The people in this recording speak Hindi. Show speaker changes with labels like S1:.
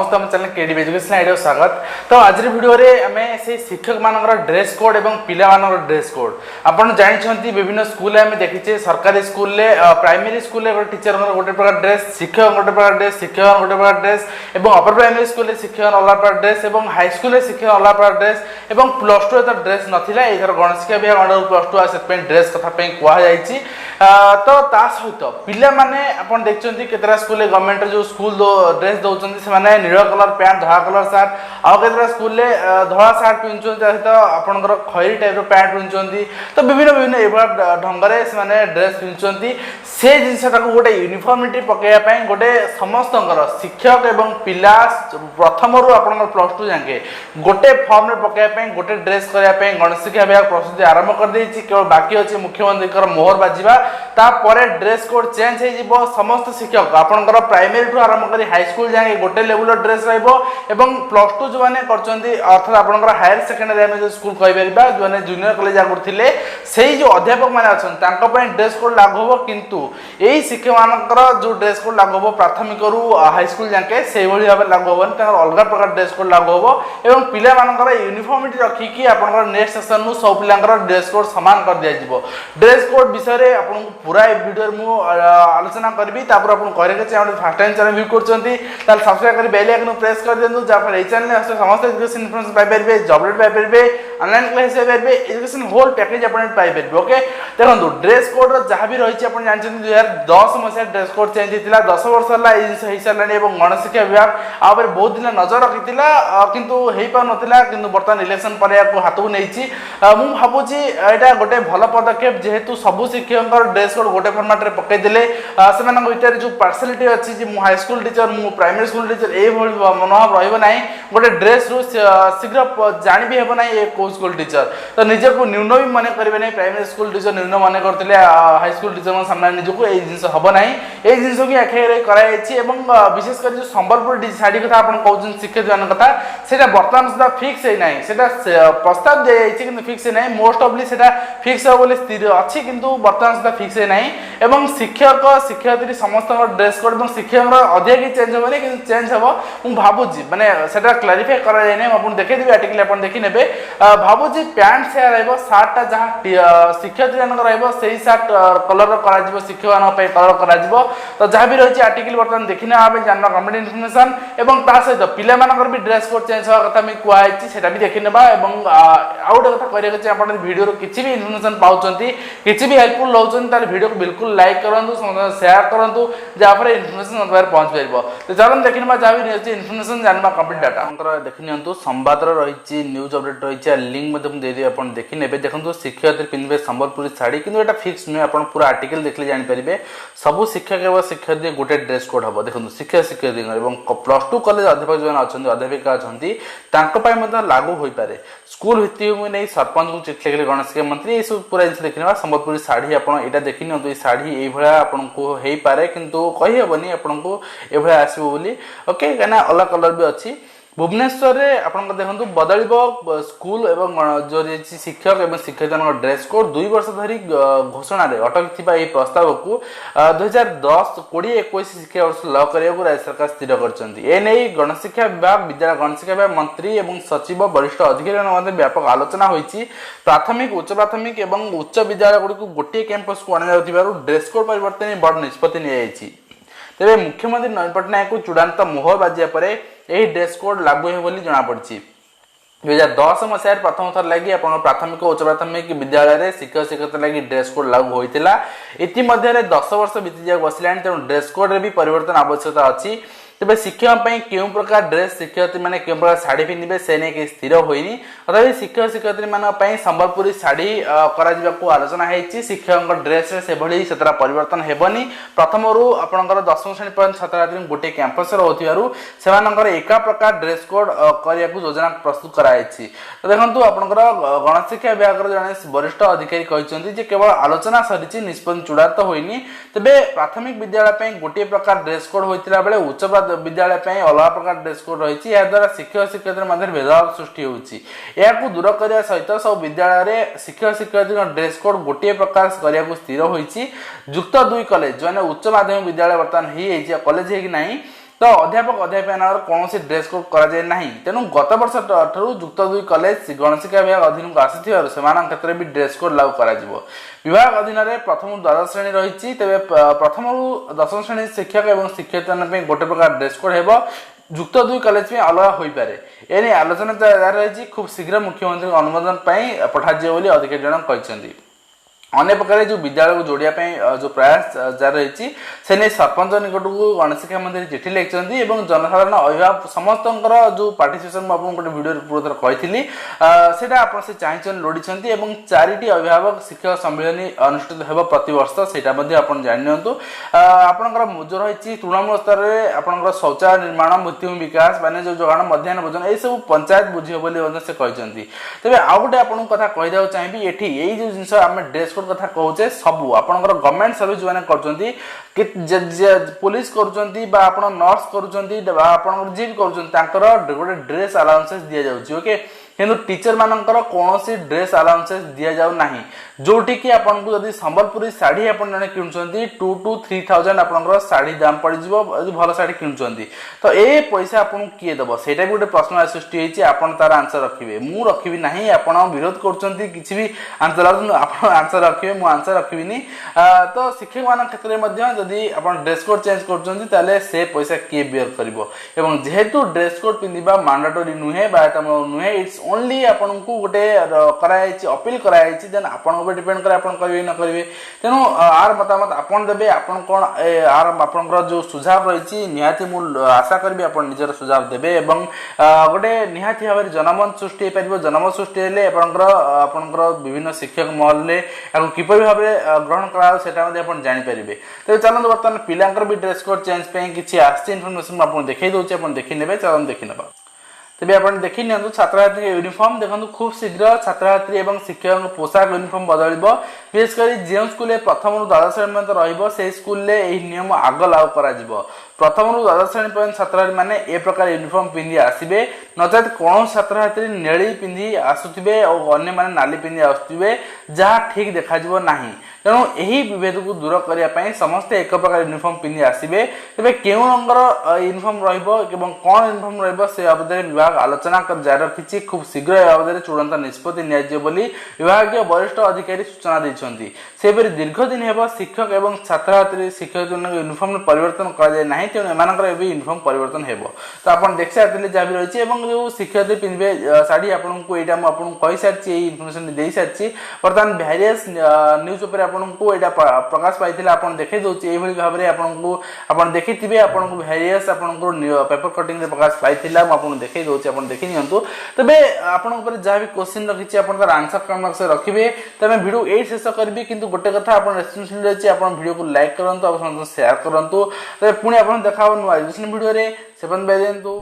S1: समस्त आम चैनल केडीबी एजुकेशन आइडिया स्वागत। तो आज वीडियो रे आमे से शिक्षक मानकर ड्रेस कोड एवं पिला मानकर ड्रेस कोड आपण जानिछंती विभिन्न स्कूल आमे देखिछे सरकारी स्कूल ले प्राइमरी स्कूल ले टीचर गोटे प्रकार ड्रेस शिक्षक गोटे प्रकार ड्रेस शिक्षक गोटे प्रकार ड्रेस एवं अपर प्राइमरी स्कूल ले शिक्षक अलग प्रकार ड्रेस एवं हाई स्कूल ले शिक्षक अलग प्रकार ड्रेस एवं प्लस 2 तो ड्रेस नथिला एथर गणेश शिक्षा विभाग अंडर प्लस 2 आसे पे ड्रेस कथा पे कुआ जाईची। तो ता सहित पिला माने आपण देखचंती केतरा स्कूल गवर्नमेंट जो स्कूल ड्रेस दउचंती से माने नीला कलर पैंट धला कलर शर्ट आ केतरा स्कूल ले धला शर्ट पिनचंती सहित आपनकर खैरी टाइप रो पैंट पिनचंती। तो विभिन्न एबा ढंगरे से माने ड्रेस पिनचंती से जिनसा गोटे यूनिफॉर्मिटी पकेया पई गोटे समस्तंकर शिक्षक एवं पिला प्रथम रु आपनकर प्लस 2 जाके गोटे फॉर्म रे पकेया पई गोटे ड्रेस करया पई गणेश शिक्षा विभाग प्रस्तुति आरंभ कर देछि। केवल बाकी अछि मुख्यमंत्री कर मोहर बाजिबा ता परे ड्रेस कोड चेंज हे जिवो। समस्त शिक्षक आपनकर प्राइमरी टू आरंभ करी हाई स्कूल जाके गोटे लेवल ड्रेस रहइबो एवं प्लस 2 जो माने करचंती अर्थात आपनकर हायर सेकेंडरी में जो स्कूल कहि परिबा जो माने जूनियर कॉलेज आगुरथिले सेही जो अध्यापक माने अछन तांको पई ड्रेस कोड लागू होबो। किंतु एही शिक्षक मानकर जो ड्रेस कोड लागू होबो प्राथमिक रु हाई स्कूल जाके सेही भली भाबे लागू होबन तांकर अलग प्रकार ड्रेस कोड लागू होबो एवं पिला मानकर यूनिफॉर्मिटी रखी कि आपनकर नेक्स्ट सेशन नु सब पिलांकर ड्रेस कोड समान कर दिया जिवो। ड्रेस कोड विषय रे आपन पूरा वीडियो मु आलोचना करबी तापर आपन करे के channel first time channel view करचंती ताल सब्सक्राइब करी बेल आइकन प्रेस कर देनु जा पर ए चैनल हसे समस्त एजुकेशन इन्फॉर्मेशन पाइ परबे जॉब रेट पाइ परबे ऑनलाइन क्लास पाइ परबे एजुकेशन होल पैकेज आपन पाइ परबे। ओके देखंतु ड्रेस कोड रो जहां भी रहिछि आपन जानचंती 2010 मसे ड्रेस कोड चेंज हितिला 10 वर्ष हला इ सही सरलानी एवं गणेश शिक्षा विभाग आ पर बहुत दिन नजर रखितिला किंतु हेइ पा नथिला किंतु वर्तमान इलेक्शन पर याको हाथु नेइछि। मु भाबुछि एटा गोटे भलो पदक्षेप जेहेतु सब शिक्षककर ड्रेस कोड गोटे फॉर्मेट रे पकै देले सेमान भीतर जो पार्सलिटी अछि जे मु हाई स्कूल टीचर मु प्राइमरी स्कूल टीचर ए भली मनोभाव रहइबो नाही। गोटे ड्रेस रु शीघ्र जानि भी हेबो नाही ए को स्कूल टीचर तो निजे को न्यून भी माने करबे नाही। प्राइमरी स्कूल टीचर न्यून माने करथिले हाई स्कूल टीचर मन सामने निजे को ए जिंस हबो नाही। ए जिंस की आखे रे कराय अछि एवं विशेष कर जो संबलपुर साड़ी कथा आपण कहउछन शिक्षक जन कथा सेटा वर्तमान सुधा फिक्स हे नाही। सेटा प्रस्ताव दे अछि किंतु फिक्स हे नाही। मोस्ट ऑफली सेटा फिक्स हो बोले स्थिर अछि किंतु वर्तमान सुधा फिक्स हे नाही। एवं शिक्षक शिक्षयित्री समस्त ड्रेस कोड एवं शिक्षक अधिक चेंज होबे किंतु चेंज हबो मु भाबुजी माने सेटा क्लैरिफाई करा जाय नै। आपण देखै दिबे आर्टिकल आपण देखि नेबे भाबुजी पैंट से रहइबो शर्ट ता जहां शिक्षयित्री जन रहइबो सेही शर्ट कलर करा जिवो शिक्षक मान पे कलर करा जिवो। तो जहां भी रहिछि आर्टिकल वर्तमान देखिना आबे जानना कमेंट इन्फॉर्मेशन एवं ता सहित पिला मानकर भी ड्रेस कोड चेंज होवा कथा मी कुआ आइछि सेटा भी देखि नेबा एवं आउट कथा करिया के आपण वीडियो रो किछि भी इन्फॉर्मेशन पाउचंती किछि भी हेल्पफुल होउचंती ताले वीडियो को बिल्कुल लाइक करंतु शेयर करंतु जा पर इन्फॉर्मेशन नंबर पहुंच परबो। तो चलन देखिनबा जा भी रहछि इन्फॉर्मेशन जानबा कंप्लीट डाटा अंतर देखिनियंतु संवाद रो रहिछि न्यूज अपडेट रहिछि लिंक मध्ये हम दे दे आपण देखि नेबे। देखंतु शिक्षयित्री पिनबे संबलपुरी साड़ी किंतु एटा फिक्स नै आपण पूरा आर्टिकल देखले जानि परिबे। सब शिक्षक एवं शिक्षयित्री गोटे ड्रेस कोड हबो। देखंतु शिक्षक शिक्षयित्री एवं प्लस 2 कॉलेज अध्यापक जन अछंती अध्यापिका अछंती तांको पय मध्ये लागू होई पारे। स्कूल भित्ति नै सरपंच को चिट्ठी लिखले गणेश शिक्षा मंत्री ए सब पूरा जिंस देखिनबा। संबलपुरी साड़ी आपण एटा देखिनियंतु ए साड़ी ए भला आपण को हेई पारे किंतु कहि हेबनी आपण को ए भला आसीबो बोली। ओके कना अलग कलर भी अछि। भुवनेश्वर रे आपण देखंतु बदलिबो स्कूल एवं जो शिक्षक एवं शिक्षयित्री ड्रेस कोड 2 वर्ष धरी घोषणा रे अटक थिबा ए प्रस्ताव को 2010 2021 शिक्षा वर्ष लागू करिया को राज्य सरकार स्थिर करचंती। ए नै गणेश शिक्षा विभाग विद्यालय गणेश शिक्षा विभाग मंत्री एवं सचिव वरिष्ठ अधिकारी मध्ये व्यापक आलोचना होईची। प्राथमिक उच्च प्राथमिक एवं उच्च विद्यालय गुडी को गोटे कैंपस को आना जाउथिबारु ड्रेस कोड परिवर्तन बड़ निष्पत्ति नि आइची। तेरे मुख्यमंत्री नवीन पटनायक को चूड़ांत मोहर बाजिया परे एही ड्रेस कोड लागू हे बोली जणा पड़छि। 2010 मसिया प्रथम थर लागि आपण प्राथमिक उच्च प्राथमिक विद्यालय रे शिक्षक शिक्षयित्री लागि ड्रेस कोड लागू होइतिला। इति मध्ये रे 10 वर्ष बीती जा बसिलानी तेणु ड्रेस कोड रे भी परिवर्तन आवश्यकता अछि। तबे शिक्षक पई केउ प्रकार ड्रेस शिक्षयित्री माने केउ प्रकार साड़ी पिनिबे से नै के स्थिर होइनी। तथापि शिक्षक शिक्षयित्री मान पई संबलपुरी साड़ी करा जिबा को आलोचना हेछि। शिक्षकक ड्रेस रे से भली सेतरा परिवर्तन हेबनी। प्रथम रु आपनकर 10वीं श्रेणी पर्यंत छात्र छात्री गोटे कैंपस रे होथिबारु सेमानकर एका प्रकार ड्रेस कोड करिया को योजना प्रस्तुत कराइछि। तो देखंतु आपनकर गणेश शिक्षा विभाग रो जने वरिष्ठ अधिकारी कहिसंती जे केवल आलोचना सरिछि निष्पत्ति चूड़ांत होइनी। तबे प्राथमिक विद्यालय पई गोटे प्रकार ड्रेस कोड होइतिला बेले उच्च विद्यालय पई अलग प्रकार ड्रेस कोड रहिछि। या द्वारा शिक्षक शिक्षयित्री मध्ये भेदभाव सृष्टि होउछि। याकू दूर करिया सहित सब विद्यालय रे शिक्षक शिक्षयित्री ड्रेस कोड गोटे प्रकार करिया को स्थिर होइछि। युक्त 2 कॉलेज जने उच्च माध्यमिक विद्यालय वर्तमान हेइ कॉलेज हे कि नाही तो अध्यापक अध्यापिका कौन ड्रेस कोड कराए ना तेणु गत वर्ष ठारू युक्त 2 कॉलेज गणशिक्षा विभाग अधीन को आसी क्षेत्र में भी ड्रेस कोड लागू कर विभाग अधीन में प्रथम द्वादश श्रेणी रही तेज प्रथम दशम श्रेणी शिक्षक और शिक्षयित्री गोटे प्रकार ड्रेस कोड हो युक्त 2 कॉलेज में अलग हो पारे एने आलोचना जारी रही खूब शीघ्र मुख्यमंत्री अनुमोदन पठाଯିव बोली अधिकारी जन कहते अन्य प्रकार जो विद्यालय को जोड़िया जो प्रयास जारी रही से नहीं सरपंच निकट को गणशिक्षा मंत्री चिठी लिखिं जनसाधारण अभिभावक समस्त जो पार्टिसिपेसन मुझे गोटे वीडियो पूर्व कही से चाहिए लोड़ी 4टी अभिभावक शिक्षक सम्मेलन अनुष्ठित हो प्रतिवर्ष से जानी आपंकर जो रही तृणमूल स्तर में आपंकर शौचालय निर्माण भित्तिभूमि विकास वाणिज्य जोगाण मध्याह्न भोजन यू पंचायत बुझे से कहते तेज आउ गोटे आपको कथा कहीदेव चाहिए ये जो जिन आम ड्रेस कथा कहूचे सबू आपंकर गवर्नमेंट सर्विस जो कर पुलिस कर नर्स कर जी कर गोटे ड्रेस अलाउंसेस दि जाऊँगी ओके किंतु टीचर मानकर कौन ड्रेस अलाउंसेस दि जाऊ ना जोटि कि आपको जब संबलपुरी शाढ़ी आप जन कि 2 to 3,000 आपंकर शाढ़ी दाम पड़ज भल शाढ़ी किणुंट तो ये पैसा आपको किए दब से भी गोटे प्रश्न सृष्टि होती आप तार आंसर रखिए मु रखी ना आप विरोध कर भी आंसर आंसर रखिए मुझे आंसर रखी तो शिक्षक मान क्षेत्र में जदि आप ड्रेस कोड चेंज कर से पैसा किए बेयर कर जेहेतु ड्रेस कोड पिंधा मांडाटोरी नुहे नुहे इट्स ओनली आपन को गोटे कराई अपील कराई जेन आपन डिपेंड करे आपन करिवे न करिवे तेणु आर मतामत आपन देबे आपन कोन आर आपनकर जो सुझाव रही निहाती मु आशा करबी आपन निजर सुझाव देबे एवं गोटे निहाती भाव जनमत सृष्टि हो पारिबो जनमत सृष्टि हेले आपनकर विभिन्न शिक्षक महल ले आको किपरि भाव ग्रहण करा सेटा मध्ये आपन जानि परिबे तो चलंत वर्तमान पिलांकर भी ड्रेस कोड चेंज पे किछि आस्ती इन्फॉर्मेशन आपन देखै दोछि आपन देखि नेबे चलन देखि नेबा तेज आप देखी नि छात्र छात्री यूनिफॉर्म देखो खूब शीघ्र छात्र छात्री और शिक्षक पोशाक यूनिफॉर्म बदल विशेषकर जो स्कूल प्रथम द्वादश श्रेणी रही स्कूल नियम आग लागू कर प्रथम द्वादश श्रेणी पर्यटन छात्र मैंने ए प्रकार यूनिफॉर्म पिंधि आसवे नचेत कौन छात्र छात्री नेली पिंधि आसुवे और अन्य मैंने नाली पिंधि आसुवे जहाँ ठीक देखा ना तेणु यही विभेद को दूर करने समस्ते एक प्रकार यूनिफॉर्म पिंधि आसवे तेज क्यों रंगर यूनिफॉर्म कौन यूनिफॉर्म रे बाबद विभाग आलोचना कर जारी रखी खूब शीघ्र बाबद चूड़ांत निष्पत्ति विभाग वरिष्ठ अधिकारी सूचना देते सेपरी दीर्घ दिन हेब शिक्षक और छात्र छात्री शिक्षक यूनिफॉर्म परिवर्तन कराए तेणु एम यूनिफॉर्म परिवर्तन हो तो आप देख सारी जहाँ भी रही जो शिक्षार्थी पिंधे शाढ़ी आपको यहाँ मुझे कही सारी इनफर्मेशन दे सारी बर्तमान भेरियस न्यूज पेपर आपको यहाँ प्रकाश पाई आप देखी दूसरी ये भाव में आपको देखी आपको भेरियस आपको पेपर कटिंग प्रकाश पाई आपको देखी दूसरी आप देखी नियंतु तेरे आपंकर जहाँ भी क्वेश्चन रखी तार आंसर कमेंट बॉक्स में रखिए तो मैं वीडियो ये शेष करी कि गोटे कथा आप रेस्पॉन्सिबिलिटी अच्छी वीडियो को लाइक करूँ शेयर करूँ पुणी आप देखा नुआ एजुकेशन वीडियो से बाय दिंतु।